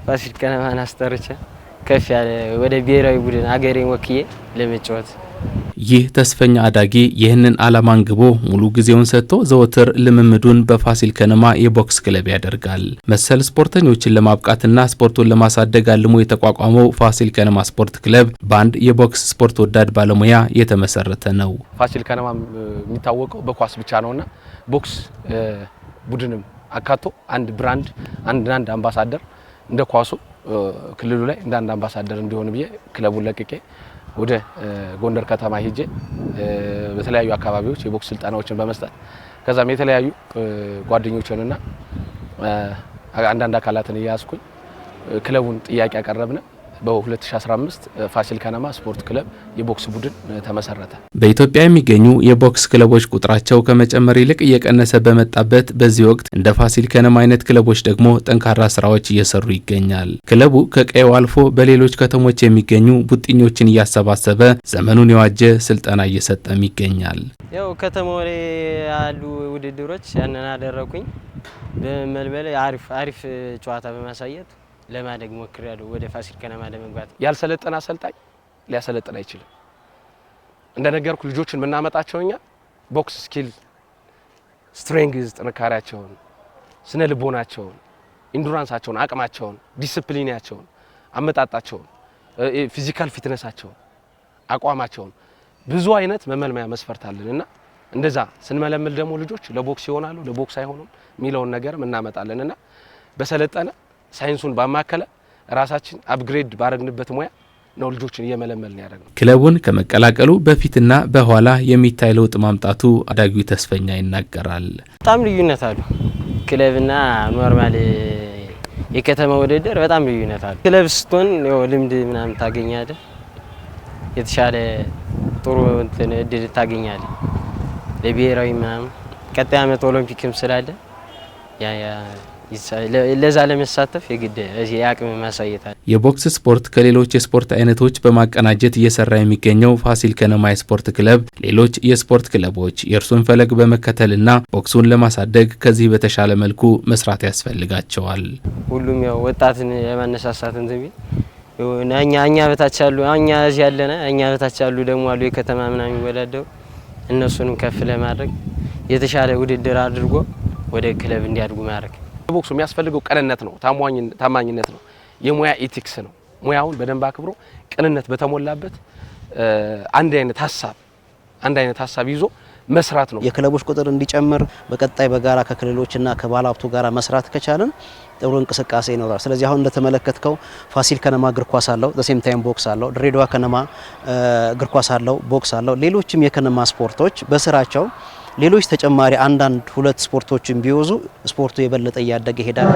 ፋሲል ከነማን አስጠርቼ ከፍ ያለ ወደ ብሔራዊ ቡድን አገሬን ወክዬ ለመጫወት ይህ ተስፈኛ አዳጊ ይህንን ዓላማ አንግቦ ሙሉ ጊዜውን ሰጥቶ ዘወትር ልምምዱን በፋሲል ከነማ የቦክስ ክለብ ያደርጋል። መሰል ስፖርተኞችን ለማብቃትና ስፖርቱን ለማሳደግ አልሞ የተቋቋመው ፋሲል ከነማ ስፖርት ክለብ በአንድ የቦክስ ስፖርት ወዳድ ባለሙያ የተመሰረተ ነው። ፋሲል ከነማ የሚታወቀው በኳስ ብቻ ነውና ቦክስ ቡድንም አካቶ አንድ ብራንድ አንድ አምባሳደር እንደ ኳሱ ክልሉ ላይ እንደ አንድ አምባሳደር እንዲሆን ብዬ ክለቡን ለቅቄ ወደ ጎንደር ከተማ ሄጄ በተለያዩ አካባቢዎች የቦክስ ስልጠናዎችን በመስጠት ከዛም የተለያዩ ጓደኞችንና አንዳንድ አካላትን ያስኩኝ ክለቡን ጥያቄ ያቀረብነ በ2015 ፋሲል ከነማ ስፖርት ክለብ የቦክስ ቡድን ተመሰረተ። በኢትዮጵያ የሚገኙ የቦክስ ክለቦች ቁጥራቸው ከመጨመር ይልቅ እየቀነሰ በመጣበት በዚህ ወቅት እንደ ፋሲል ከነማ አይነት ክለቦች ደግሞ ጠንካራ ስራዎች እየሰሩ ይገኛል። ክለቡ ከቀዩ አልፎ በሌሎች ከተሞች የሚገኙ ቡጥኞችን እያሰባሰበ ዘመኑን የዋጀ ስልጠና እየሰጠም ይገኛል። ያው ከተማው ላይ ያሉ ውድድሮች ያንን አደረኩኝ በመልበል አሪፍ ጨዋታ በማሳየት ለማደግ ሞክሬያለሁ። ወደ ፋሲል ከነማ ለመግባት ያልሰለጠነ አሰልጣኝ ሊያሰለጥን አይችልም። እንደነገርኩ ልጆችን ምናመጣቸውኛ ቦክስ ስኪል ስትሬንግዝ ጥንካሬያቸውን፣ ስነ ልቦናቸውን፣ ኢንዱራንሳቸውን፣ አቅማቸውን፣ ዲሲፕሊናቸውን፣ አመጣጣቸውን፣ ፊዚካል ፊትነሳቸውን፣ አቋማቸውን ብዙ አይነት መመልመያ መስፈርት አለንና እንደዛ ስንመለምል ደግሞ ልጆች ለቦክስ ይሆናሉ ለቦክስ አይሆኑም ሚለውን ነገር እናመጣለንና በሰለጠነ ሳይንሱን ባማከለ ራሳችን አፕግሬድ ባረግንበት ሙያ ነው ልጆችን እየመለመልን ያደረግነው። ክለቡን ከመቀላቀሉ በፊትና በኋላ የሚታይ ለውጥ ማምጣቱ አዳጊው ተስፈኛ ይናገራል። በጣም ልዩነት አሉ። ክለብና ኖርማል የከተማ ውድድር በጣም ልዩነት አሉ። ክለብ ስትሆን ያው ልምድ ምናምን ታገኛለህ፣ የተሻለ ጥሩ እድል ታገኛለህ ለብሔራዊ ምናምን ቀጣይ ዓመት ኦሎምፒክም ስላለ ለዛ ለመሳተፍ የግድ እዚህ ያቅም ማሳየታል። የቦክስ ስፖርት ከሌሎች የስፖርት አይነቶች በማቀናጀት እየሰራ የሚገኘው ፋሲል ከነማ የስፖርት ክለብ ሌሎች የስፖርት ክለቦች የእርሱን ፈለግ በመከተልና ቦክሱን ለማሳደግ ከዚህ በተሻለ መልኩ መስራት ያስፈልጋቸዋል። ሁሉም ያው ወጣትን የማነሳሳት እንትን እኛ በታች ያሉ እኛ እዚህ ያለና እኛ በታች ያሉ ደግሞ አሉ የከተማ ምናምን ይወዳደሩ እነሱንም ከፍ ለማድረግ የተሻለ ውድድር አድርጎ ወደ ክለብ እንዲያድጉ ማድረግ። ቦክሱ የሚያስፈልገው ቅንነት ነው፣ ታማኝነት ነው፣ የሙያ ኢቲክስ ነው። ሙያውን በደንብ አክብሮ ቅንነት በተሞላበት አንድ አይነት ሀሳብ ይዞ መስራት ነው። የክለቦች ቁጥር እንዲጨምር በቀጣይ በጋራ ከክልሎችና ከባለሀብቱ ጋራ መስራት ከቻለን ጥሩ እንቅስቃሴ ይኖራል። ስለዚህ አሁን እንደተመለከትከው ፋሲል ከነማ እግር ኳስ አለው፣ ዘሴም ታይም ቦክስ አለው፣ ድሬዳዋ ከነማ እግር ኳስ አለው፣ ቦክስ አለው። ሌሎችም የከነማ ስፖርቶች በስራቸው ሌሎች ተጨማሪ አንዳንድ ሁለት ስፖርቶችን ቢወዙ ስፖርቱ የበለጠ እያደገ ይሄዳል።